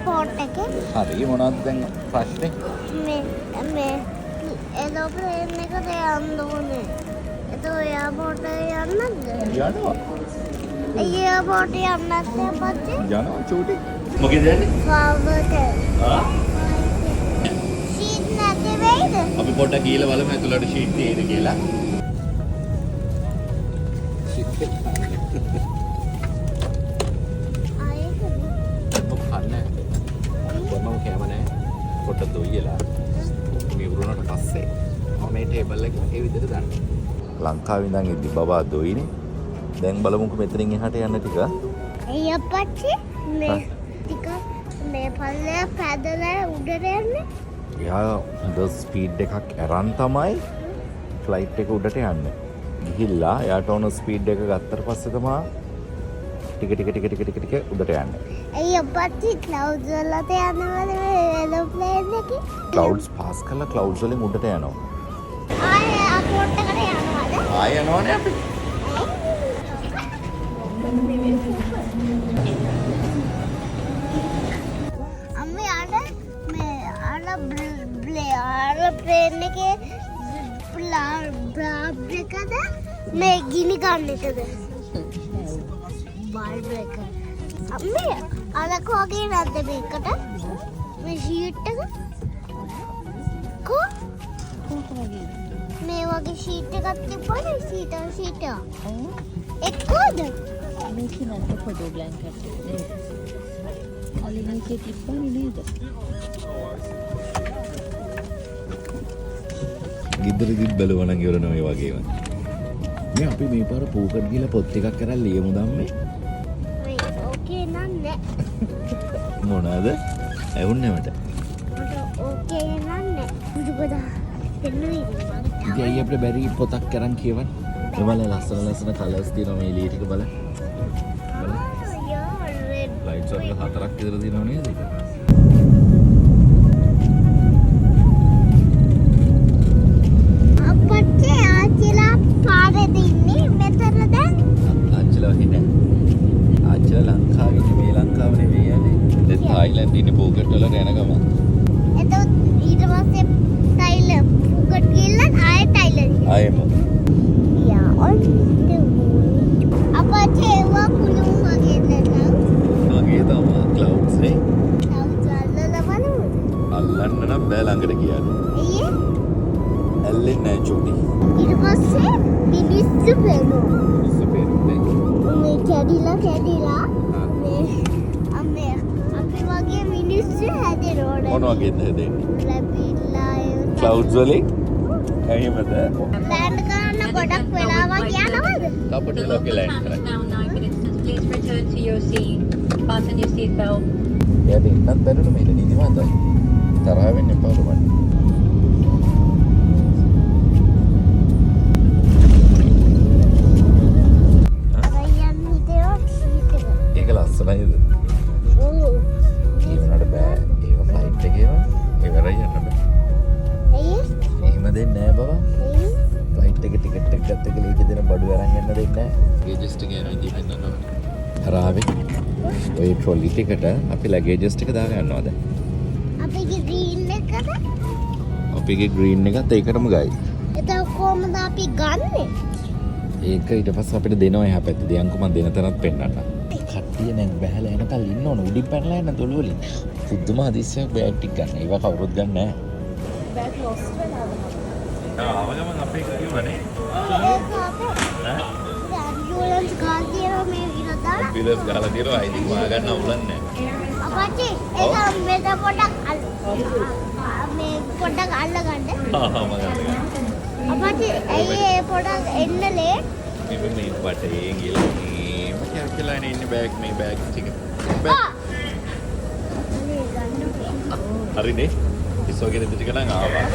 Airport එකේ. හරි මොනවද දැන් ප්‍රශ්නේ? මේ එරෝප්ලේන් එකට යන්න ඕනේ. ඒක එයාපෝට් එකට යන්නද? යනවා. එයාපෝට් යන්න නැත්නම් අපච්චි? යනවා චූටි. මොකද යන්නේ? ෆාවර්ට. ආ? ෂීට් නැති වෙයිද? අපි පොඩ්ඩක් ගිහලා බලමු ඇතුළට ෂීට් තියෙද කියලා. පොට දොයිලා මේ උරුණට පස්සේ මම මේ ටේබල් එක ඒ විදිහට දාන්න. ලංකාවේ ඉඳන් ඉද්දි බබා දොයිනේ. දැන් බලමුකෝ මෙතනින් එහාට යන්න ටික. එයි අපච්චි මේ ටික මේ පල්ලේ පැදලා උඩට යන්නේ. එයා හොඳ ස්පීඩ් එකක් අරන් තමයි ෆ්ලයිට් එක උඩට යන්නේ. ගිහිල්ලා එයාට ඕන ස්පීඩ් එක ගත්තට පස්සේ තමයි ටික උඩට යන්නේ. එයි අපච්චි ක්ලවුඩ්ස් වලට යනවද මේ එරෝප්ලේන් එකේ? ක්ලවුඩ්ස් පාස් කරලා ක්ලවුඩ්ස් වලින් උඩට යනවා. ආයේ අපෝට් එකට යනවද? ආය යනවනේ අපි. අම්මේ අර මේ අර ප්ලේන් එකේ බ්ලාබ් එකද මේ ගිනි ගන්න එකද? බල්බ් එක. අම්මේ අලක වගේ නැද්ද මේකට? මේ ෂීට් එක? මේ වගේ ෂීට් එකක් තිබ්බනේ ෂීට් එක. එක්කෝද? මේකේ නැත්නම් පොඩි බ්ලැන්කට් නේද? අලි මේකේ තිබ්බනේ නේද? ගිද්දරදිත් බලුවා නම් ඉවර නෙවෙයි වගේම. මේ අපි මේ පාර පූකට් ගිහලා පොත් එකක් කරන් ලියමු ධම්මේ. මේ ඕකේ නන්නේ. මොනවාද? ඇහුන්නේ මට. මට ඕකේ නන්නේ. මුදුබදා දෙන්නේ මම. ඉතින් අයිය අපිට බැරි පොතක් කරන් කියවන්න. ඒ වල ලස්සන කලර්ස් තියෙනවා මේ එළිය ටික බලන්න. ලයිට්ස් වල හතරක් විතර තියෙනව නේද ඒක? අපච්චි ආච්චිලා පාරේ ඉන්නේ මෙතන දැන්. ආච්චිලා හිනේ. ආච්චිලා ලංකාවේ ඉන්නේ මේ ලංකාව නෙවෙයි යන්නේ. දැන් තායිලන්තේ ඉන්නේ පූකට් වල යන ගම. එතකොට ඊට පස්සේ තායිලන්ත පුකට් ගිහලා ආයෙ තායිලන්ත. ආයෙම. යා අපච්චි ඒවා කුළුම් වගේ නේද? වගේ තමයි ක්ලවුඩ්ස් නේ. ක්ලවුඩ්ස් අල්ලලා බලමු. අල්ලන්න නම් බෑ ළඟට ගියාද. එయ్యේ ඇල්ලෙන්නේ නැහැ චූටි. ඊට පස්සේ මිනිස්සු පේනවා. මිනිස්සු පේන්නේ. මේ කැඩිලා මේ අම්මේ අපි වගේ මිනිස්සු හැදෙනවනේ. මොන වගේද හැදෙන්නේ? ලැබිලා ක්ලවුඩ්ස් වලින් එහෙමද? ලෑන්ඩ් කරන්න ගොඩක් වෙලාවක් යනවද? අපිට ලෝකේ ලෑන්ඩ් කරන්න. Now 9 minutes. Please return to your seat. Fasten your seat belt. එයාට ඉන්නත් බැරිලු මේක නිදිමතයි. තරහ වෙන්න එපා මට. රයන් හිතේ ෂීට් එක. ඒක ලස්සනයිද? ඔව්. ඒ වුණාට බෑ. ඒක ෆ්ලයිට් එකේම ඉවරයි යන්න බෑ. එයි එහෙම දෙන්නේ නැහැ බබා. එයි ෆ්ලයිට් එක ටිකට් එක ගත්ත කියලා ඒකේ දෙන බඩු අරන් යන්න දෙන්නේ නැහැ. ගේජස් ටික යන විදිහ පෙන්නනවා. හරාවේ. ඔය ට්‍රොලි ටිකට අපි ලගේජස් ටික දාගන්නවා දැන්. අපේ ග්‍රීන් එකද? අපිගේ ග්‍රීන් එකත් ඒකටම ගයි. එතකොට කොහමද අපි ගන්නෙ? ඒක ඊට පස්සේ අපිට දෙනවා එහා පැත්තේ. දෙයන්කෝ මම දෙන තැනත් පෙන්නන්න. කට්ටිය නැන් බහැලා එනකල් ඉන්න ඕන. උඩින් පැනලා යන දොළු වලින්. පුදුම හදිස්සියක් බෑග් ටික ගන්න. ඒවා කවුරුත් ගන්න නැහැ. Bag lost වෙලාද? ආවගමන් අපේ කිව්වනේ. ඒක අපේ ඇම්බියුලන්ස් ගාල් තියෙනවා මේ විතර දාලා. පිලස් ගහලා තියෙනවා. ඉතින් වා ගන්න උලන්නේ නැහැ. අපච්චි ඒක මෙතන පොඩක් මේ පොඩක් අල්ලගන්න. මම ගන්න. අපච්චි ඇයි ඒ පොඩක් එන්න ලේට්? මේ බටේ ගිහලා මේ කියලා ඉන්නේ බෑග් මේ බෑග් ටික. හරිනේ. ඉස්සෝගෙන ටික නම් ආවා.